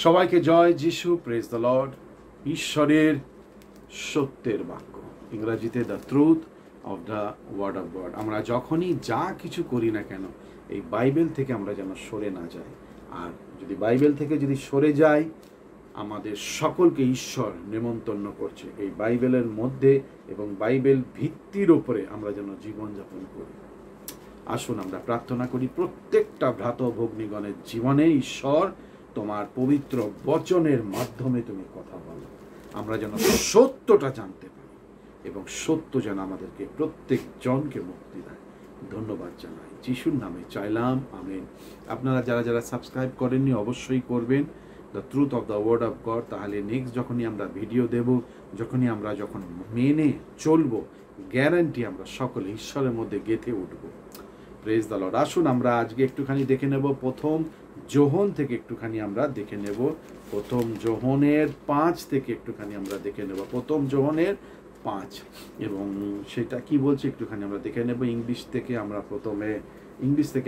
সবাইকে জয় যিশু, praise the Lord. ঈশ্বরের সত্যের বাক্য, ইংরেজিতে the truth of the word of God. আমরা যখনই যা কিছু করি না কেন, এই বাইবেল থেকে আমরা যেন সরে না যাই। আর যদি বাইবেল থেকে যদি সরে যাই, আমাদের সকলকে ঈশ্বর নেমন্তন্ন করছে এই বাইবেলের মধ্যে এবং বাইবেল ভিত্তির ওপরে আমরা যেন জীবনযাপন করি। আসুন আমরা প্রার্থনা করি, প্রত্যেকটা ভ্রাত ভগ্নীগণের জীবনে ঈশ্বর তোমার পবিত্র বচনের মাধ্যমে তুমি কথা বলো, আমরা যেন সত্যটা জানতে পারি এবং সত্য যেন আমাদেরকে প্রত্যেক জনকে মুক্তি দেয়। ধন্যবাদ জানাই, যিশুর নামে চাইলাম, আমেন। আপনারা যারা যারা সাবস্ক্রাইব করেননি অবশ্যই করবেন, the truth of the word of God. তাহলে নেক্সট যখনই আমরা ভিডিও দেব, যখন মেনে চলবো, গ্যারান্টি আমরা সকলে ঈশ্বরের মধ্যে গেঁথে উঠব। Praise the Lord. আসুন আমরা আজকে একটুখানি দেখে নেব, প্রথম যোহন থেকে একটুখানি আমরা দেখে নেব, প্রথম যোহনের 5 থেকে একটুখানি আমরা দেখে নেব, প্রথম যোহনের 5 এবং সেটা কি বলছে একটুখানি আমরা দেখে নেব। ইংলিশ থেকে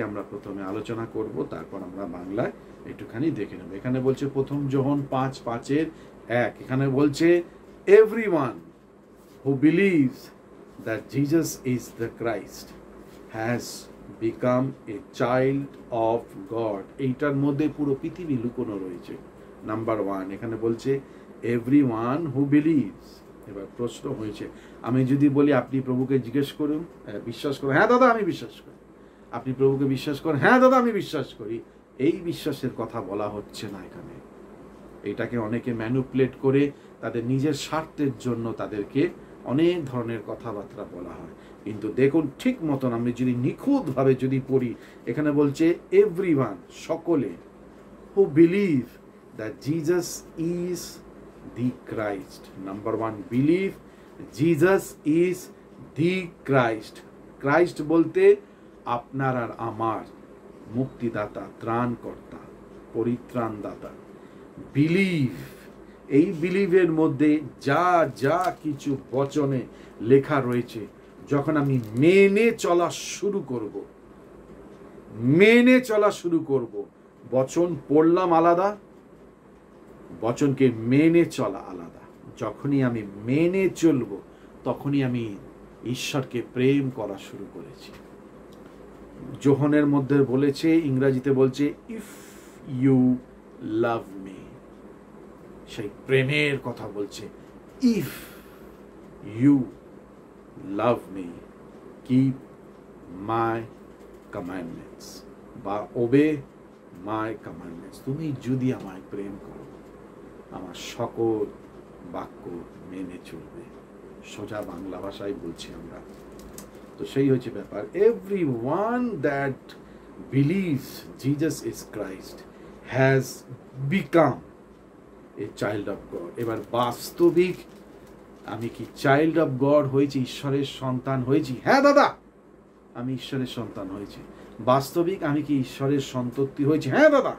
আমরা প্রথমে আলোচনা করব, তারপর আমরা বাংলায় একটুখানি দেখে নেব। এখানে বলছে প্রথম যোহন 5:5 এখানে বলছে, everyone who believes that Jesus is the Christ has become a child of god. এইটার মধ্যে পুরো পৃথিবী লুকোনো রয়েছে। নাম্বার 1 এখানে বলছে এভরিওয়ান হু বিলিভস। এবার প্রশ্ন হয়েছে, আমি যদি বলি আপনি প্রভুকে জিজ্ঞেস করুন, বিশ্বাস করুন, হ্যাঁ দাদা আমি বিশ্বাস করি। আপনি প্রভুকে বিশ্বাস করেন, হ্যাঁ দাদা আমি বিশ্বাস করি। এই বিশ্বাসের কথা বলা হচ্ছে না এখানে। এটাকে অনেকে ম্যানুপুলেট করে তাদের নিজের স্বার্থের জন্য তাদেরকে অনেক ধরনের কথাবার্তা বলা হয়। কিন্তু দেখুন, ঠিক মতন আমি যদি নিখুঁতভাবে যদি পড়ি, এখানে বলছে এভরিওয়ান, সকলে, who believe that Jesus is the Christ. Number 1, believe Jesus is the Christ. Christ বলতে আপনার আর আমার মুক্তিদাতা, ত্রাণকর্তা, পরিত্রাণদাতা। বিলিভ, এই বিলিভের মধ্যে যা যা কিছু বচনে লেখা রয়েছে, যখন আমি মেনে চলা শুরু করব, বচন পড়লাম আলাদা, বচনকে মেনে চলা আলাদা। যখনই আমি মেনে চলব, তখনই আমি ঈশ্বরকে প্রেম করা শুরু করেছি। যোহনের মধ্যে বলেছে, ইংরেজিতে বলছে, ইফ ইউ লাভ মি। সেই প্রেমের কথা বলছে, if you love me keep my commandments বা ওবে মাই কমান্ডমেন্টস। তুমি যদি আমায় প্রেম করো, আমার সকল বাক্য মেনে চলবে। সোজা বাংলা ভাষায় বলছি আমরা। তো সেই হচ্ছে ব্যাপার। Everyone that believes Jesus is Christ has become a child of god. এবার বাস্তবিক আমি কি চাইল্ড অফ গড হয়েছি, ঈশ্বরের সন্তান হয়েছি? হ্যাঁ দাদা আমি ঈশ্বরের সন্তান হয়েছি। বাস্তবিক আমি কি ঈশ্বরের সন্ততি হয়েছি? হ্যাঁ দাদা।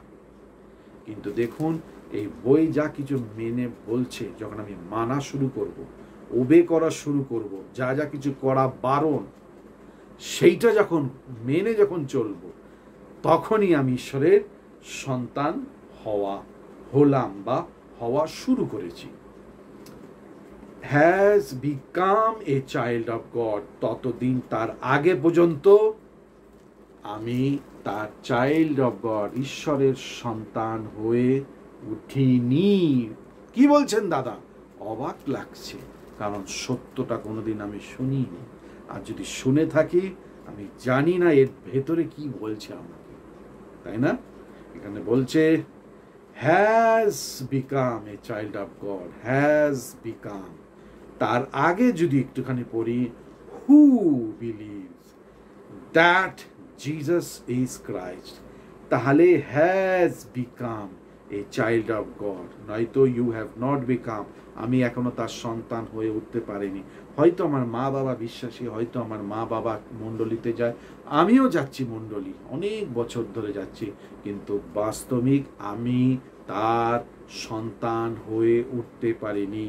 কিন্তু দেখুন, এই বই যা কিছু মেনে বলছে, যখন আমি মানা শুরু করব, ওবে করা শুরু করব, যা যা কিছু করা বারণ, সেইটা যখন মেনে চলব, তখনই আমি ঈশ্বরের সন্তান হলাম বা হওয়া শুরু করেছি। Has become a child of god. ততদিন, তার আগে পর্যন্ত আমি তার চাইল্ড অফ গড, ঈশ্বরের সন্তান হয়ে উঠিনি। কি বলছেন দাদা? অবাক লাগছে, কারণ সত্যটা কোনোদিন আমি শুনিনি। আর যদি শুনে থাকি, আমি জানি না এর ভেতরে কি বলছে আমাকে, তাই না? এখানে বলছে has become a child of God, has become. তার আগে যদি একটুখানি পড়ি, who believes that Jesus is Christ, তাহলে has become a child of God. নয়তো ইউ হ্যাভ নট বিকাম, আমি এখনো তার সন্তান হয়ে উঠতে পারিনি। হয়তো আমার মা বাবা বিশ্বাসী, হয়তো আমার মা বাবা মণ্ডলীতে যায়, আমিও যাচ্ছি মণ্ডলী, অনেক বছর ধরে যাচ্ছি, কিন্তু বাস্তবিক আমি তার সন্তান হয়ে উঠতে পারিনি।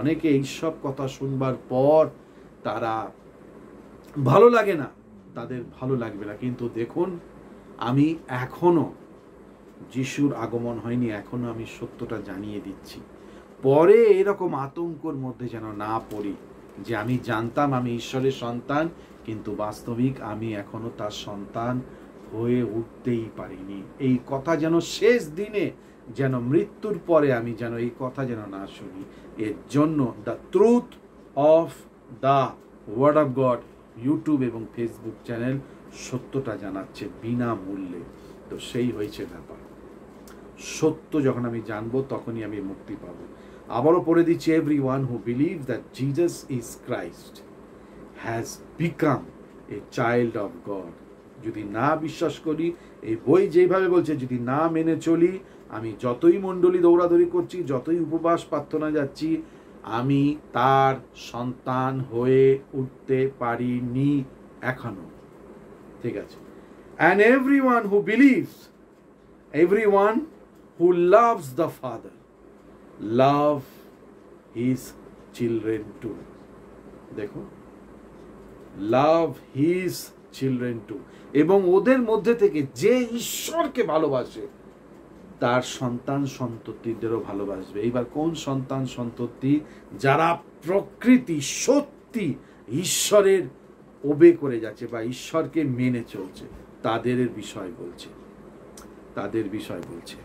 অনেকে এইসব কথা শুনবার পর তারা ভালো লাগে না, তাদের ভালো লাগবে না। কিন্তু দেখুন, আমি এখনো যিশুর আগমন হয়নি, এখনো আমি সত্যটা জানিয়ে দিচ্ছি। পরে এরকম আতঙ্কর মধ্যে যেন না পড়ি যে আমি জানতাম আমি ঈশ্বরের সন্তান, কিন্তু বাস্তবিক আমি এখনো তার সন্তান হয়ে উঠতেই পারিনি। এই কথা যেন শেষ দিনে, যেন মৃত্যুর পরে আমি যেন এই কথা যেন না শুনি। এর জন্য the truth of the word of God YouTube এবং ফেসবুক চ্যানেল সত্যটা জানাচ্ছে বিনামূল্যে। তো সেই হয়েছে ব্যাপার। সত্য যখন আমি জানবো তখনই আমি মুক্তি পাবো। আবারও পড়ে দিচ্ছি, everyone who believe that Jesus is Christ has become a child of god. যদি না বিশ্বাস করি, এই বই যেইভাবে বলছে, যদি না মেনে চলি, আমি যতই মণ্ডলী দৌড়াদৌড়ি করছি, যতই উপবাস প্রার্থনা যাচ্ছি, আমি তার সন্তান হয়ে উঠতে পারিনি এখনো। ঠিক আছে? And everyone who believes, everyone who loves the Father, love his children too. দেখো, লাভ হিজ চিলড্রেন টু, এবং ওদের মধ্যে থেকে যে ঈশ্বরকে ভালোবাসে তার সন্তান সন্ততিদেরও ভালোবাসবে। এইবার কোন সন্তান সন্ততি? যারা প্রকৃতি সত্যি ঈশ্বরের ওবে করে যাচ্ছে বা ঈশ্বরকে মেনে চলছে, তাদের বিষয় বলছে, তাদের বিষয় বলছে।